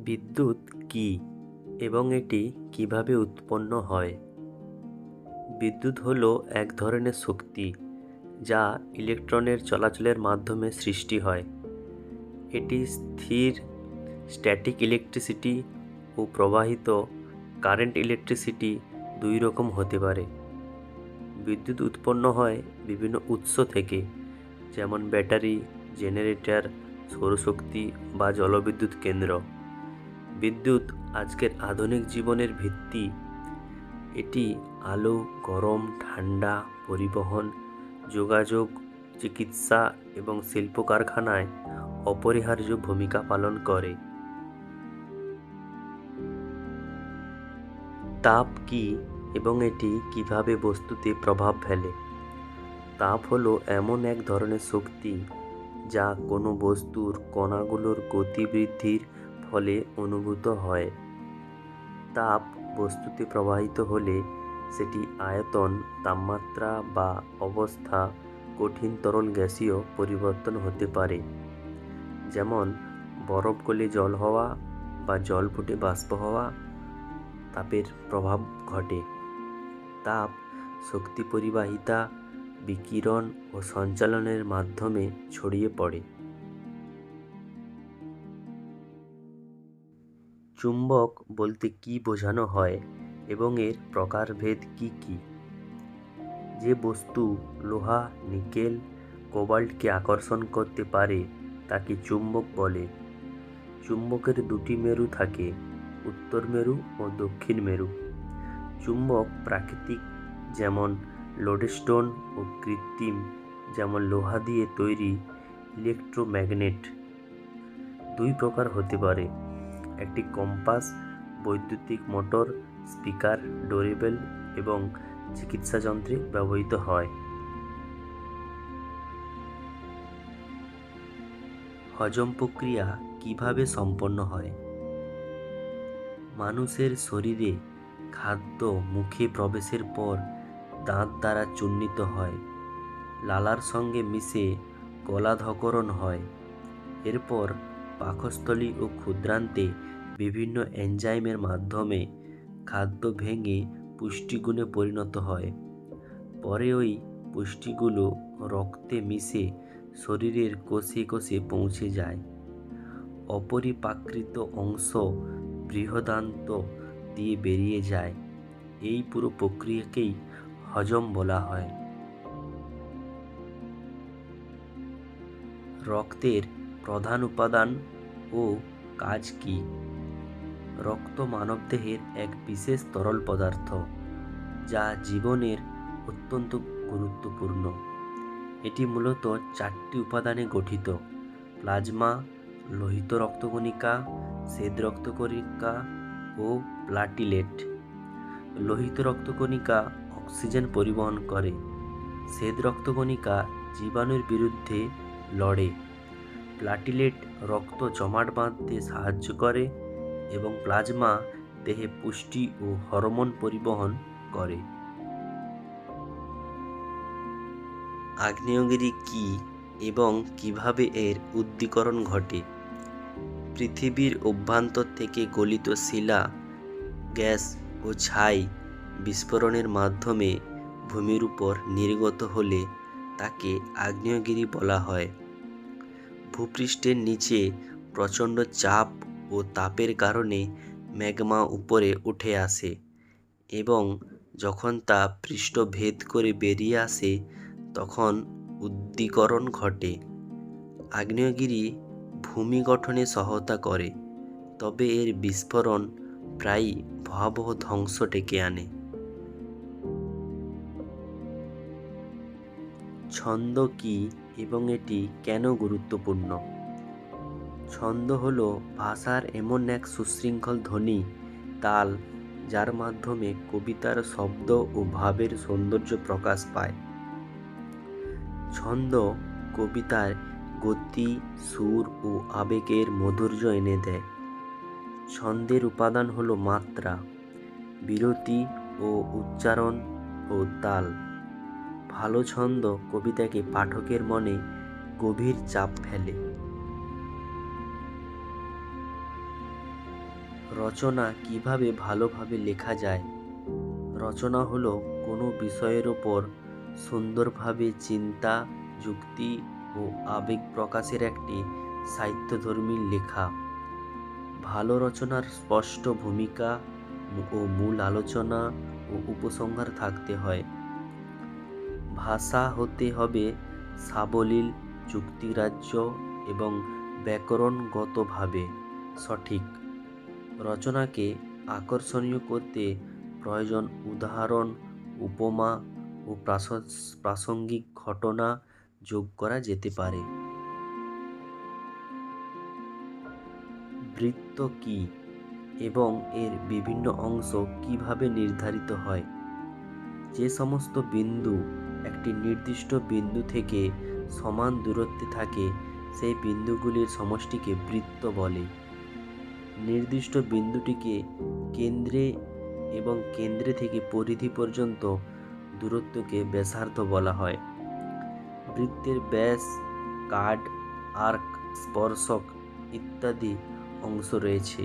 বিদ্যুৎ কী এবং এটি কিভাবে উৎপন্ন হয়? বিদ্যুৎ হলো এক ধরনের শক্তি যা ইলেকট্রনের চলাচলের মাধ্যমে সৃষ্টি হয়। এটি স্থির স্ট্যাটিক ইলেকট্রিসিটি ও প্রবাহিত কারেন্ট ইলেকট্রিসিটি দুই রকম হতে পারে। বিদ্যুৎ উৎপন্ন হয় বিভিন্ন উৎস থেকে, যেমন ব্যাটারি, জেনারেটর, সৌরশক্তি বা জলবিদ্যুৎ কেন্দ্র। বিদ্যুৎ আজকের আধুনিক জীবনের ভিত্তি। এটি আলো, গরম, ঠান্ডা, পরিবহন, যোগাযোগ, চিকিৎসা এবং শিল্প কারখানায় অপরিহার্য ভূমিকা পালন করে। তাপ কী এবং এটি কিভাবে বস্তুতে প্রভাব ফেলে? তাপ হলো এমন এক ধরনের শক্তি যা কোনো বস্তুর কণাগুলোর গতি বৃদ্ধির ফলে অনুভূত হয়। তাপ বস্তুতে প্রবাহিত হলে সেটি আয়তন, তাপমাত্রা বা অবস্থা, কঠিন তরল গ্যাসীয় পরিবর্তন হতে পারে, যেমন বরফ গলে জল হওয়া বা জল ফুটে বাষ্প হওয়া। তাপের প্রভাব ঘটে। তাপ শক্তি পরিবাহিতা, বিকিরণ ও সঞ্চালনের মাধ্যমে ছড়িয়ে পড়ে। চুম্বক বলতে কী বোঝানো হয় এবং এর প্রকারভেদ কী কী? যে বস্তু লোহা, নিকেল, কোবাল্টকে আকর্ষণ করতে পারে তাকে চুম্বক বলে। চুম্বকের দুটি মেরু থাকে, উত্তর মেরু ও দক্ষিণ মেরু। চুম্বক প্রাকৃতিক, যেমন লোডস্টোন, ও কৃত্রিম, যেমন লোহা দিয়ে তৈরি ইলেকট্রোম্যাগনেট। দুই প্রকার হতে পারে, একটি কম্পাস, বৈদ্যুতিক মোটর, স্পিকার, ডোরেবেল এবং চিকিৎসা যন্ত্রে ব্যবহৃত হয়। হজম প্রক্রিয়া কিভাবে সম্পন্ন হয়? মানুষের শরীরে খাদ্য মুখে প্রবেশের পর দাঁত দ্বারা চূর্ণিত হয়, লালার সঙ্গে মিশে গলাধঃকরণ হয়। এরপর পাকস্থলী ও ক্ষুদ্রান্তে বিভিন্ন এনজাইমের মাধ্যমে খাদ্য ভেঙে পুষ্টিগুণে পরিণত হয়। পরে ওই পুষ্টিগুলো রক্তে মিশে শরীরের কোষে কোষে পৌঁছে যায়। অপরিপাকৃত অংশ বৃহদান্ত্র দিয়ে বেরিয়ে যায়। এই পুরো প্রক্রিয়াকেই হজম বলা হয়। রক্তের প্রধান উপাদান ও কাজ কী? রক্ত মানবদেহের এক বিশেষ তরল পদার্থ যা জীবনের অত্যন্ত গুরুত্বপূর্ণ। এটি মূলত 4টি উপাদানে গঠিত: প্লাজমা, লোহিত রক্তকণিকা, শ্বেত রক্তকণিকা ও প্লাটিলেট। লোহিত রক্তকণিকা অক্সিজেন পরিবহন করে, শ্বেত রক্তকণিকা জীবাণুর বিরুদ্ধে লড়ে, প্লাটিলেট রক্ত জমাট বাঁধতে সাহায্য করে এবং প্লাজমা দেহে পুষ্টি ও হরমোন পরিবহন করে। আগ্নেয়গিরি কী এবং কিভাবে এর উদ্দীকরণ ঘটে? পৃথিবীর অভ্যন্তর থেকে গলিত শিলা, গ্যাস ও ছাই বিস্ফোরণের মাধ্যমে ভূমির উপর নির্গত হলে তাকে আগ্নেয়গিরি বলা হয়। ভূপৃষ্ঠের নিচে প্রচণ্ড চাপ ও তাপের কারণে ম্যাগমা উপরে উঠে আসে এবং যখন তা পৃষ্ঠ ভেদ করে বেরিয়ে আসে তখন উদ্দীকরণ ঘটে। আগ্নেয়গিরি ভূমি গঠনে সহায়তা করে, তবে এর বিস্ফোরণ প্রায়ই ভয়াবহ ধ্বংস ডেকে আনে। ছন্দ কী এবং এটি কেন গুরুত্বপূর্ণ? ছন্দ হলো ভাষার এমন এক সুশৃঙ্খল ধ্বনি, তাল, যার মাধ্যমে কবিতার শব্দ ও ভাবের সৌন্দর্য প্রকাশ পায়। ছন্দ কবিতায় গতি, সুর ও আবেগের মাধুর্য এনে দেয়। ছন্দের উপাদান হলো মাত্রা, বিরতি ও উচ্চারণ ও তাল। ভালো ছন্দ কবিতাকে পাঠকের মনে গভীর চাপ ফেলে। রচনা কিভাবে ভালোভাবে লেখা যায়? রচনা হলো কোনো বিষয়ের ওপর সুন্দরভাবে চিন্তা, যুক্তি ও আবেগ প্রকাশের একটি সাহিত্যধর্মী লেখা। ভালো রচনার স্পষ্ট ভূমিকা ও মূল আলোচনা ও উপসংহার থাকতে হয়। ভাষা হতে হবে সাবলীল, যুক্তিগ্রাহ্য এবং ব্যাকরণগতভাবে সঠিক। রচনাকে আকর্ষণীয় করতে প্রয়োজন উদাহরণ, উপমা ও প্রাসঙ্গিক ঘটনা যোগ করা যেতে পারে। বৃত্ত কী এবং এর বিভিন্ন অংশ কিভাবে নির্ধারিত হয়? যে সমস্ত বিন্দু একটি নির্দিষ্ট বিন্দু থেকে সমান দূরত্বে থাকে সেই বিন্দুগুলির সমষ্টিকে বৃত্ত বলে। নির্দিষ্ট বিন্দুটিকে কেন্দ্রে এবং কেন্দ্রে থেকে পরিধি পর্যন্ত দূরত্বকে ব্যাসার্ধ বলা হয়। বৃত্তের ব্যাস, কার্ড, আর্ক, স্পর্শক ইত্যাদি অংশ রয়েছে।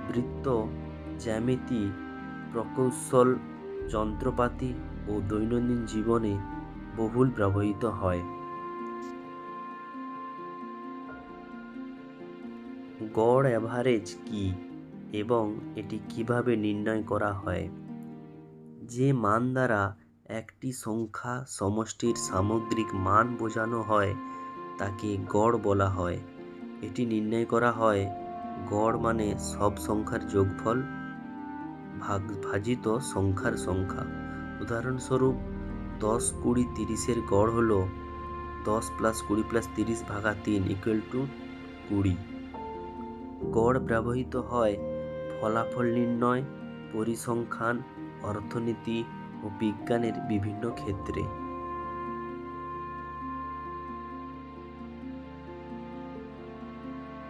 বৃত্ত জ্যামিতি, প্রকৌশল, যন্ত্রপাতি ও দৈনন্দিন জীবনে বহুল ব্যবহৃত হয়। গড় অ্যাভারেজ কী এবং এটি কিভাবে নির্ণয় করা হয়? যে মান দ্বারা একটি সংখ্যা সমষ্টির সামগ্রিক মান বোঝানো হয় তাকে গড় বলা হয়। এটি নির্ণয় করা হয় গড় মানে সব সংখ্যার যোগফল ভাজিত সংখ্যার সংখ্যা। উদাহরণস্বরূপ 10, 20, 30-এর গড় হল 10 + 20 + 30 ভাগা 3 = 20। গড় ব্যবহৃত হয় ফলাফল নির্ণয়, পরিসংখ্যান, অর্থনীতি ও বিজ্ঞানের বিভিন্ন ক্ষেত্রে।